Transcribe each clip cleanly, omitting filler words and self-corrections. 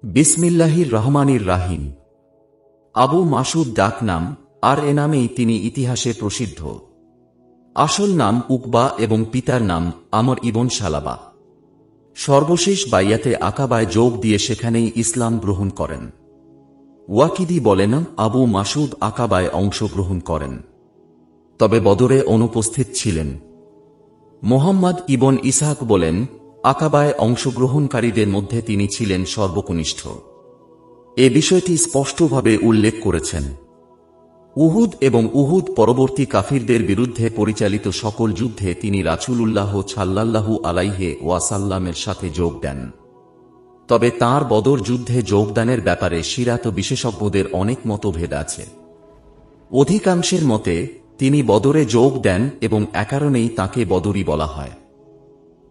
বিসমিল্লাহির রহমানির রাহিম। আবু মাসুদ ডাক নাম, আর এ নামেই তিনি ইতিহাসে প্রসিদ্ধ। আসল নাম উকবা এবং পিতার নাম আমর ইবন সালাবা। সর্বশেষ বাইয়াতে আকাবায় যোগ দিয়ে সেখানেই ইসলাম গ্রহণ করেন। ওয়াকিদি বলেন আবু মাসুদ আকাবায় অংশগ্রহণ করেন, তবে বদরে অনুপস্থিত ছিলেন। মোহাম্মদ ইবন ইসহাক বলেন, আকাবায় অংশগ্রহণকারীদের মধ্যে তিনি ছিলেন সর্বকনিষ্ঠ। এ বিষয়টি স্পষ্টভাবে উল্লেখ করেছেন। উহুদ এবং উহুদ পরবর্তী কাফিরদের বিরুদ্ধে পরিচালিত সকল যুদ্ধে তিনি রাসূলুল্লাহ সাল্লাল্লাহু আলাইহি ওয়াসাল্লামের সাথে যোগ দেন। তবে তাঁর বদর যুদ্ধে যোগদানের ব্যাপারে সিরাত বিশেষজ্ঞদের অনেক মতভেদ আছে। অধিকাংশের মতে তিনি বদরে যোগ দেন এবং এ কারণেই তাঁকে বদরী বলা হয়।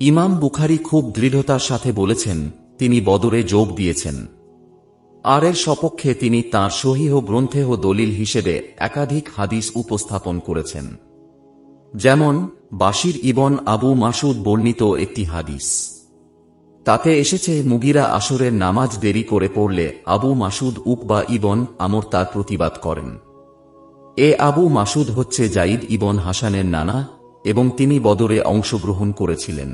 ইমাম বুখারী খুব দৃঢ়তার সাথে বলেছেন তিনি বদরে যোগ দিয়েছেন। আর এর সপক্ষে তিনি তাঁর সহিহ গ্রন্থেহ দলিল হিসেবে একাধিক হাদিস উপস্থাপন করেছেন। যেমন বাশির ইবন আবু মাসুদ বর্ণিত একটি হাদিস, তাতে এসেছে মুগিরা আসরের নামাজ দেরি করে পড়লে আবু মাসুদ উকবা ইবন আমর তার প্রতিবাদ করেন। এ আবু মাসুদ হচ্ছে যাইদ ইবন হাসানের নানা এবং তিনি বদরে অংশগ্রহণ করেছিলেন।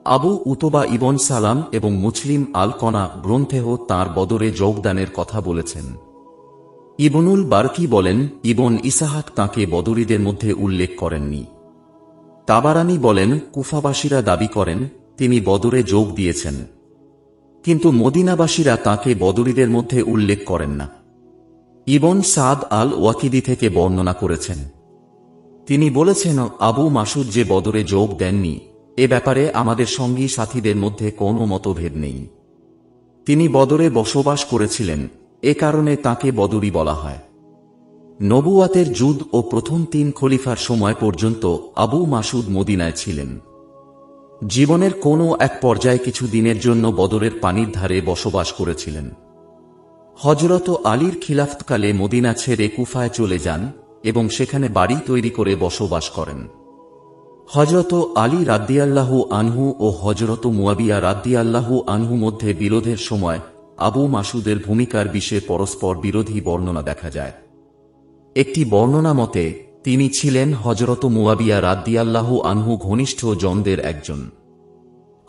আবু উতবা ইবন সালাম এবং মুসলিম আল কনা গ্রন্থেহ তাঁর বদরে যোগদানের কথা বলেছেন। ইবনুল বারকি বলেন, ইবন ইসাহাক তাঁকে বদরীদের মধ্যে উল্লেখ করেননি। তাবারানী বলেন, কুফাবাসীরা দাবি করেন তিনি বদরে যোগ দিয়েছেন, কিন্তু মদিনাবাসীরা তাঁকে বদরীদের মধ্যে উল্লেখ করেন না। ইবন সাদ আল ওয়াকিদি থেকে বর্ণনা করেছেন, তিনি বলেছেন আবু মাসুদ যে বদরে যোগ দেননি এ ব্যাপারে আমাদের সঙ্গী সাথীদের মধ্যে কোনো মতভেদ নেই। তিনি বদরে বসবাস করেছিলেন, এ কারণে তাঁকে বদরী বলা হয়। নবুয়াতের যুগ ও প্রথম 3 খলিফার সময় পর্যন্ত আবু মাসুদ মদিনায় ছিলেন। জীবনের কোনো এক পর্যায়ে কিছু দিনের জন্য বদরের পানির ধারে বসবাস করেছিলেন। হযরত আলীর খিলাফতকালে মদিনা ছেড়ে কুফায় চলে যান এবং সেখানে বাড়ি তৈরি করে বসবাস করেন। হযরত আলী রাদিয়াল্লাহু আনহু ও হযরত মুয়াবিয়া রাদিয়াল্লাহু আনহু মধ্যে বিরোধের সময় আবু মাসুদের ভূমিকার বিষয়ে পরস্পর বিরোধী বর্ণনা দেখা যায়। একটি বর্ণনা মতে তিনি ছিলেন হযরত মুয়াবিয়া রাদিয়াল্লাহু আনহু ঘনিষ্ঠ জনদের একজন।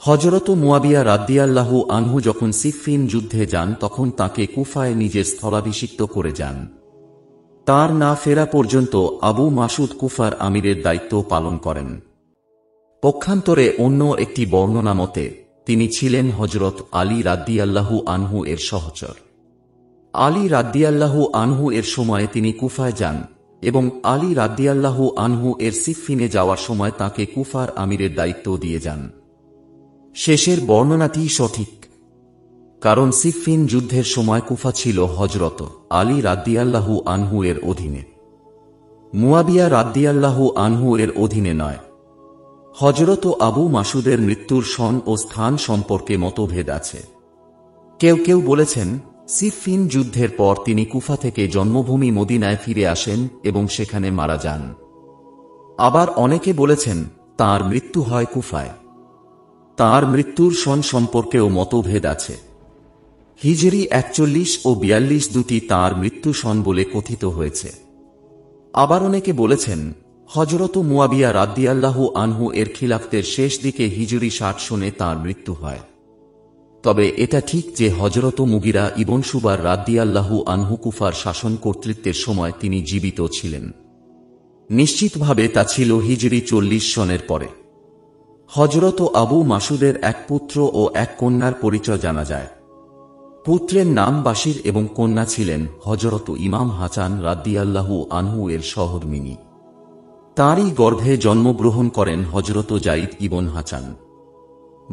হযরত মুয়াবিয়া রাদিয়াল্লাহু আনহু যখন সিফফিন যুদ্ধে যান তখন তাকে কুফায় নিজের স্থলাভিষিক্ত করে যান। তার না ফেরা পর্যন্ত আবু মাসুদ কুফার আমিরের দায়িত্ব পালন করেন। পক্ষান্তরে অন্য একটি বর্ণনা মতে তিনি ছিলেন হযরত আলী রাদিয়াল্লাহু আনহু এর সহচর। আলী রাদিয়াল্লাহু আনহু এর সময়ে তিনি কুফায় যান এবং আলী রাদিয়াল্লাহু আনহু এর সিফফিনে যাওয়ার সময় তাকে কুফার আমিরের দায়িত্ব দিয়ে যান। শেষের বর্ণনাটি সঠিক, কারণ সিফফিন যুদ্ধের সময় কুফা ছিল হযরত আলী রাদিয়াল্লাহু আনহু এর অধীনে, মুয়াবিয়া রাদিয়াল্লাহু আনহু এর অধীনে নয়। হযরত আবু মাসুদের মৃত্যুর সন ও স্থান সম্পর্কে মতভেদ আছে। কেউ কেউ বলেছেন সিফফিন যুদ্ধের পর তিনি কুফা থেকে জন্মভূমি মদিনায় ফিরে আসেন এবং সেখানে মারা যান। আবার অনেকে বলেছেন তাঁর মৃত্যু হয় কুফায়। তাঁর মৃত্যুর সন সম্পর্কেও মতভেদ আছে। হিজরি 41 ও 42 দুটি তাঁর মৃত্যু সন বলে কথিত হয়েছে। আবার অনেকে বলেছেন হযরত মুয়াবিয়া রাদিয়াল্লাহু আনহু এর খিলাফতের শেষ দিকে হিজরি 60 সনে তাঁর মৃত্যু হয়। তবে এটা ঠিক যে হযরত মুগিরা ইবন শুবার রাদিয়াল্লাহু আনহু কুফার শাসন কর্তৃত্বের সময় তিনি জীবিত ছিলেন। নিশ্চিতভাবে তা ছিল হিজরি 40 সনের পরে। হযরত আবু মাসুদের এক পুত্র ও এক কন্যার পরিচয় জানা যায়। পুত্রের নাম বাশির এবং কন্যা ছিলেন হযরত ইমাম হাসান রাদিয়াল্লাহু আনহু এর সহধর্মিণী। তাঁরই গর্ভে জন্মগ্রহণ করেন হযরত যাইদ ইবন হাসান।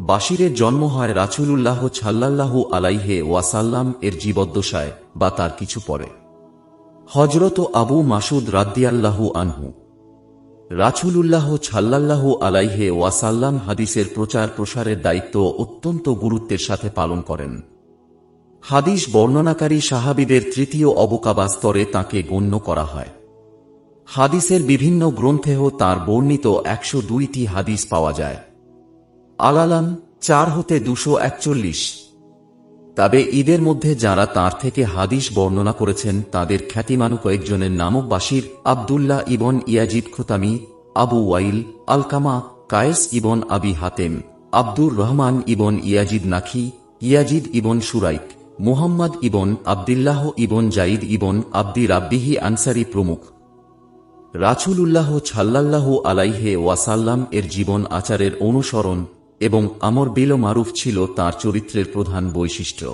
বাশিরের জন্ম হয় রাসূলুল্লাহ সাল্লাল্লাহু আলাইহি ওয়াসাল্লাম এর জীবদ্দশায় বা তার কিছু পরে। হযরত আবু মাসুদ রাদিয়াল্লাহু আনহু রাসূলুল্লাহ সাল্লাল্লাহু আলাইহি ওয়াসাল্লাম হাদিসের প্রচার প্রসারের দায়িত্ব অত্যন্ত গুরুত্বের সাথে পালন করেন। হাদিস বর্ণনাকারী সাহাবীদের তৃতীয় অবকাবা স্তরে তাঁকে গণ্য করা হয়। হাদিসের বিভিন্ন গ্রন্থেও তাঁর বর্ণিত 102টি হাদিস পাওয়া যায়। আল-আলাম 4 হতে 241। তবে ঈদের মধ্যে যারা তার থেকে হাদিস বর্ণনা করেছেন তাদের খ্যাতিমান কয়েকজনের নামও বাশির, আবদুল্লাহ ইবন ইয়াজিদ খুতামি, আবু ওয়াইল, আলকামা, কায়েস ইবন আবি হাতেম, আব্দুর রহমান ইবন ইয়াজিদ নাখি, ইয়াজিদ ইবন সুরাইক, মুহাম্মদ ইবন আবদুল্লাহ ইবন জাইদ ইবন আব্দি রাব্বিহি আনসারি প্রমুখ। রাসূলুল্লাহ সাল্লাল্লাহু আলাইহি ওয়াসাল্লাম এর জীবন আচারের অনুসরণ এবং আমর বিল মারুফ ছিল তার চরিত্রের প্রধান বৈশিষ্ট্য।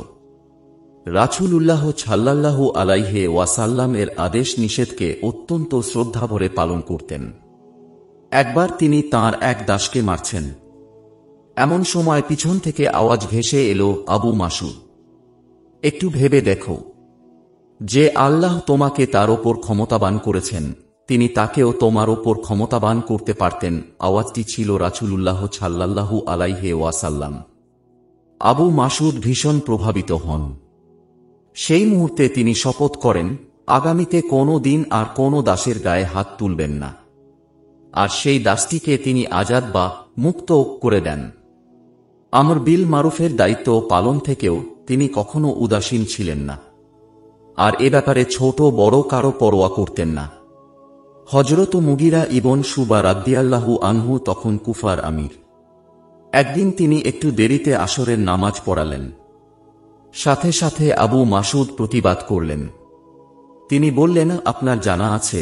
রাসূলুল্লাহ সাল্লাল্লাহু আলাইহি ওয়াসাল্লাম এর আদেশ নিষেধকে অত্যন্ত শ্রদ্ধাভরে পালন করতেন। একবার তিনি তার এক দাসকে মারছেন, এমন সময় পিছন থেকে আওয়াজ ভেসে এলো, আবু মাসুদ, একটু ভেবে দেখো, যে আল্লাহ তোমাকে তার ওপর ক্ষমতাবান করেছেন তিনি তাকেও তোমার ওপর ক্ষমতাবান করতে পারতেন। আওয়াজটি ছিল রাসূলুল্লাহ সাল্লাল্লাহু আলাইহি ওয়াসাল্লাম। আবু মাসুদ ভীষণ প্রভাবিত হন। সেই মুহূর্তে তিনি শপথ করেন আগামীতে কোনো দিন আর কোনো দাসের গায়ে হাত তুলবেন না, আর সেই দাসটিকে তিনি আজাদ বা মুক্ত করে দেন। আমর বিল মারুফের দায়িত্ব পালন থেকেও তিনি কখনো উদাসীন ছিলেন না, আর এ ব্যাপারে ছোট বড় কারো পরোয়া করতেন না। হযরত মুগিরা ইবন শুবা রাদিয়াল্লাহু আনহু তখন কুফার আমির। একদিন তিনি একটু দেরিতে আসরের নামাজ পড়ালেন। সাথে সাথে আবু মাসুদ প্রতিবাদ করলেন। তিনি বললেন, আপনার জানা আছে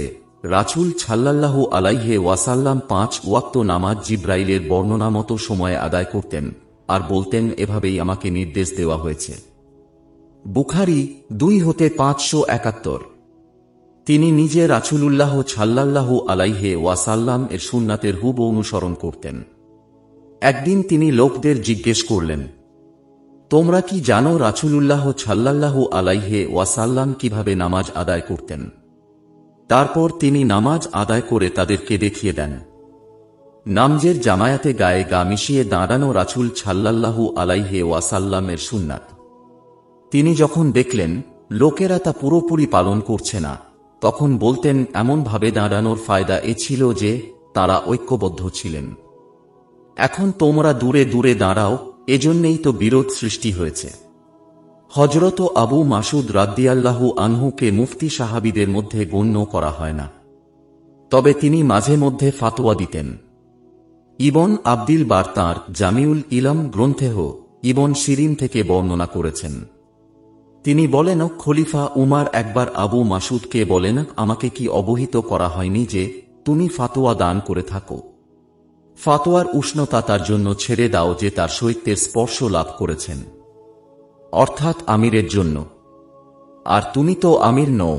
রাসূল সাল্লাল্লাহু আলাইহি ওয়াসাল্লাম 5 ওয়াক্ত নামাজ জিব্রাইলের বর্ণনা মতো সময়ে আদায় করতেন আর বলতেন, এভাবেই আমাকে নির্দেশ দেওয়া হয়েছে। বুখারী 2-571। তিনি নিজে রাসূলুল্লাহ সাল্লাল্লাহু আলাইহি ওয়াসাল্লাম এর সুন্নাতের হুব অনুসরণ করতেন। একদিন তিনি লোকদের জিজ্ঞেস করলেন, তোমরা কি জানো রাসূলুল্লাহ সাল্লাল্লাহু আলাইহি ওয়াসাল্লাম কিভাবে নামাজ আদায় করতেন? তারপর তিনি নামাজ আদায় করে তাদেরকে দেখিয়ে দেন। নামাজের জামায়াতে গায়ে গা মিশিয়ে দাঁড়ানো রাসূল সাল্লাল্লাহু আলাইহি ওয়াসাল্লামের সুন্নাত। তিনি যখন দেখলেন লোকেরা তা পুরোপুরি পালন করছে না, তখন বলতেন, এমনভাবে দাঁড়ানোর ফায়দা এ ছিল যে তারা ঐক্যবদ্ধ ছিলেন। এখন তোমরা দূরে দূরে দাঁড়াও, এজন্যই তো বিরোধ সৃষ্টি হয়েছে। হযরত আবু মাসুদ রাদিয়াল্লাহু আনহুকে মুফতি সাহাবীদের মধ্যে গণ্য করা হয় না, তবে তিনি মাঝে মধ্যে ফাতোয়া দিতেন। ইবন আব্দিল বার তাঁর জামিউল ইলম গ্রন্থেহ ইবন সিরিন থেকে বর্ণনা করেছেন। তিনি বলেন, খলিফা উমার একবার আবু মাসুদকে বলেন, আমাকে কি অবহিত করা হয়নি যে তুমি ফাতোয়া দান করে থাকো? ফাতোয়ার উষ্ণতা তার জন্য ছেড়ে দাও যে তার শৈত্যের স্পর্শ লাভ করেছেন, অর্থাৎ আমিরের জন্য। আর তুমি তো আমির নও।